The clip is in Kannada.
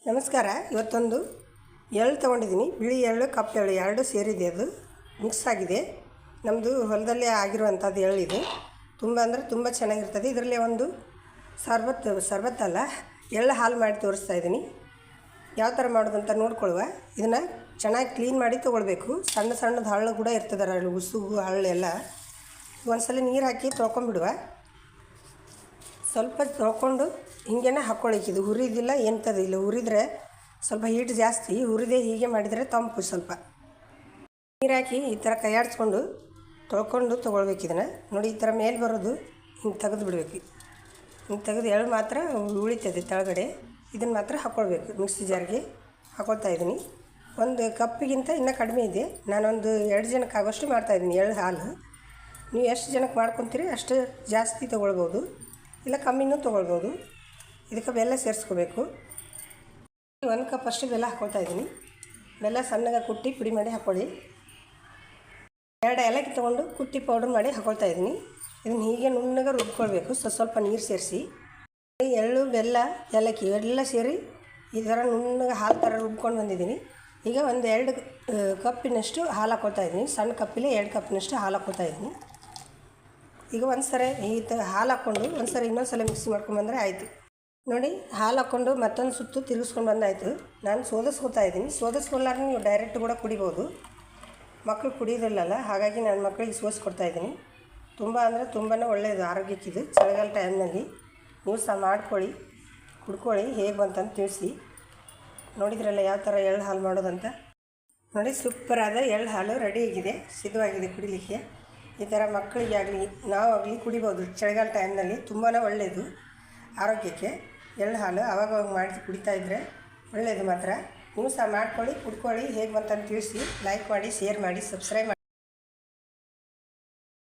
ನಮಸ್ಕಾರ. ಇವತ್ತೊಂದು ಎಳ್ಳು ತೊಗೊಂಡಿದ್ದೀನಿ. ಬಿಳಿ ಎಳ್ಳು, ಕಪ್ಪು ಎಳ್ಳು ಎರಡು ಸೇರಿದೆ, ಅದು ಮಿಕ್ಸ್ ಆಗಿದೆ. ನಮ್ಮದು ಹೊಲದಲ್ಲೇ ಆಗಿರುವಂಥದ್ದು ಎಳ್ಳಿದೆ. ತುಂಬ ಅಂದರೆ ತುಂಬ ಚೆನ್ನಾಗಿರ್ತದೆ. ಇದರಲ್ಲೇ ಒಂದು ಸರ್ಬತ್ತಲ್ಲ, ಎಳ್ಳು ಹಾಲು ಮಾಡಿ ತೋರಿಸ್ತಾ ಇದ್ದೀನಿ. ಯಾವ ಥರ ಮಾಡೋದಂತ ನೋಡ್ಕೊಳ್ಳುವ. ಇದನ್ನು ಚೆನ್ನಾಗಿ ಕ್ಲೀನ್ ಮಾಡಿ ತೊಗೊಳ್ಬೇಕು. ಸಣ್ಣ ಸಣ್ಣದು ಹಳ್ಳು ಕೂಡ ಇರ್ತದೆ, ಅದರಲ್ಲಿ ಉಸುಗು ಹಳ್ಳು ಎಲ್ಲ. ಒಂದು ಸಲ ನೀರು ಹಾಕಿ ತೊಳ್ಕೊಂಬಿಡುವ. ಸ್ವಲ್ಪ ತೊಳ್ಕೊಂಡು ಹಿಂಗೇನೆ ಹಾಕ್ಕೊಳ್ಳಿಕ್ಕೆ. ಇದು ಹುರಿದಿಲ್ಲ, ಎಂಥದಿಲ್ಲ. ಹುರಿದ್ರೆ ಸ್ವಲ್ಪ ಹೀಟ್ ಜಾಸ್ತಿ, ಹುರಿದೇ ಹೀಗೆ ಮಾಡಿದರೆ ತಂಪು. ಸ್ವಲ್ಪ ನೀರು ಹಾಕಿ ಈ ಥರ ಕೈಯಾಡಿಸ್ಕೊಂಡು ತೊಳ್ಕೊಂಡು ತೊಗೊಳ್ಬೇಕು. ಇದನ್ನು ನೋಡಿ, ಈ ಥರ ಮೇಲೆ ಬರೋದು ಹಿಂಗೆ ತೆಗೆದು ಬಿಡಬೇಕು. ಹಿಂಗೆ ತೆಗೆದು ಎಳ್ಳು ಮಾತ್ರ ಉಳಿತದೆ ತೆಳಗಡೆ. ಇದನ್ನು ಮಾತ್ರ ಹಾಕ್ಕೊಳ್ಬೇಕು. ಮಿಕ್ಸಿ ಜಾರ್ಗೆ ಹಾಕ್ಕೊಳ್ತಾ ಇದ್ದೀನಿ. ಒಂದು ಕಪ್ಪಿಗಿಂತ ಇನ್ನೂ ಕಡಿಮೆ ಇದೆ. ನಾನೊಂದು 2 ಜನಕ್ಕೆ ಆಗೋಷ್ಟು ಮಾಡ್ತಾಯಿದ್ದೀನಿ ಎಳ್ಳು ಹಾಲು. ನೀವು ಎಷ್ಟು ಜನಕ್ಕೆ ಮಾಡ್ಕೊತೀರಿ ಅಷ್ಟು ಜಾಸ್ತಿ ತೊಗೊಳ್ಬೋದು, ಇಲ್ಲ ಕಮ್ಮಿನೂ ತೊಗೊಳ್ಬೋದು. ಇದಕ್ಕೆ ಬೆಲ್ಲ ಸೇರಿಸ್ಕೋಬೇಕು. 1 ಕಪ್ ಅಷ್ಟು ಬೆಲ್ಲ ಹಾಕ್ಕೊಳ್ತಾ ಇದ್ದೀನಿ. ಬೆಲ್ಲ ಸಣ್ಣಗೆ ಕುಟ್ಟಿ ಪುಡಿ ಮಾಡಿ ಹಾಕ್ಕೊಳ್ಳಿ. 2 ಏಲಕ್ಕಿ ತೊಗೊಂಡು ಕುಟ್ಟಿ ಪೌಡ್ರ್ ಮಾಡಿ ಹಾಕ್ಕೊಳ್ತಾ ಇದ್ದೀನಿ. ಇದನ್ನು ಹೀಗೆ ನುಣ್ಣಗೆ ರುಬ್ಕೊಳ್ಬೇಕು. ಸ್ವಲ್ಪ ನೀರು ಸೇರಿಸಿ. ಎಳ್ಳು, ಬೆಲ್ಲ, ಏಲಕ್ಕಿ ಎಲ್ಲ ಸೇರಿ ಈ ಥರ ನುಣ್ಣಗೆ ಹಾಲು ಥರ ರುಬ್ಕೊಂಡು ಬಂದಿದ್ದೀನಿ. ಈಗ ಒಂದು 2 ಕಪ್ಪಿನಷ್ಟು ಹಾಲು ಹಾಕ್ಕೊಳ್ತಾ ಇದ್ದೀನಿ. ಸಣ್ಣ ಕಪ್ಪಿಗೆ 2 ಕಪ್ಪಿನಷ್ಟು ಹಾಲು ಹಾಕ್ಕೊಳ್ತಾ ಇದ್ದೀನಿ. ಈಗ ಒಂದು ಸರಿ ಈ ಹಾಲು ಹಾಕ್ಕೊಂಡು ಒಂದು ಸರಿ ಇನ್ನೊಂದು ಸಲ ಮಿಕ್ಸಿ ಮಾಡ್ಕೊಂಡ್ಬಂದರೆ ಆಯಿತು. ನೋಡಿ, ಹಾಲು ಹಾಕ್ಕೊಂಡು ಮತ್ತೊಂದು ಸುತ್ತು ತಿರುಗಿಸ್ಕೊಂಡು ಬಂದಾಯಿತು. ನಾನು ಸೋದಿಸ್ಕೊತಾ ಇದ್ದೀನಿ. ಸೋದಿಸ್ಕೊಳ್ಳಾರ ನೀವು ಡೈರೆಕ್ಟ್ ಕೂಡ ಕುಡಿಬೋದು. ಮಕ್ಕಳು ಕುಡಿಯೋದಿಲ್ಲಲ್ಲ, ಹಾಗಾಗಿ ನಾನು ಮಕ್ಕಳಿಗೆ ಸೋಸಿಕೊಡ್ತಾಯಿದ್ದೀನಿ. ತುಂಬ ಅಂದರೆ ತುಂಬಾ ಒಳ್ಳೆಯದು ಆರೋಗ್ಯಕ್ಕಿದು. ಚಳಿಗಾಲ ಟೈಮ್ನಲ್ಲಿ ನೀವು ಸಹ ಮಾಡ್ಕೊಳ್ಳಿ, ಕುಡ್ಕೊಳ್ಳಿ. ಹೇಗೆ ಬಂತಂತ ತಿಳಿಸಿ. ನೋಡಿದ್ರಲ್ಲ ಯಾವ ಥರ ಎಳ್ಳು ಹಾಲು ಮಾಡೋದಂತ. ನೋಡಿ, ಸೂಪರಾದ ಎಳ್ಳು ಹಾಲು ರೆಡಿಯಾಗಿದೆ, ಸಿದ್ಧವಾಗಿದೆ ಕುಡಿಲಿಕ್ಕೆ. ಈ ಥರ ಮಕ್ಕಳಿಗೆ ಆಗಲಿ ನಾವಾಗಲಿ ಕುಡಿಬೋದು. ಚಳಿಗಾಲ ಟೈಮ್ನಲ್ಲಿ ತುಂಬಾ ಒಳ್ಳೆಯದು ಆರೋಗ್ಯಕ್ಕೆ ಎಳ್ಳು ಹಾಲು. ಆವಾಗ ಮಾಡಿ ಕುಡಿತಾಯಿದ್ರೆ ಒಳ್ಳೆಯದು ಮಾತ್ರ. ನೀವು ಸಹ ಮಾಡ್ಕೊಳ್ಳಿ, ಕುಡ್ಕೊಳ್ಳಿ. ಹೇಗೆ ಬಂತಂತ ತಿಳಿಸಿ. ಲೈಕ್ ಮಾಡಿ, ಶೇರ್ ಮಾಡಿ, ಸಬ್ಸ್ಕ್ರೈಬ್ ಮಾಡಿ.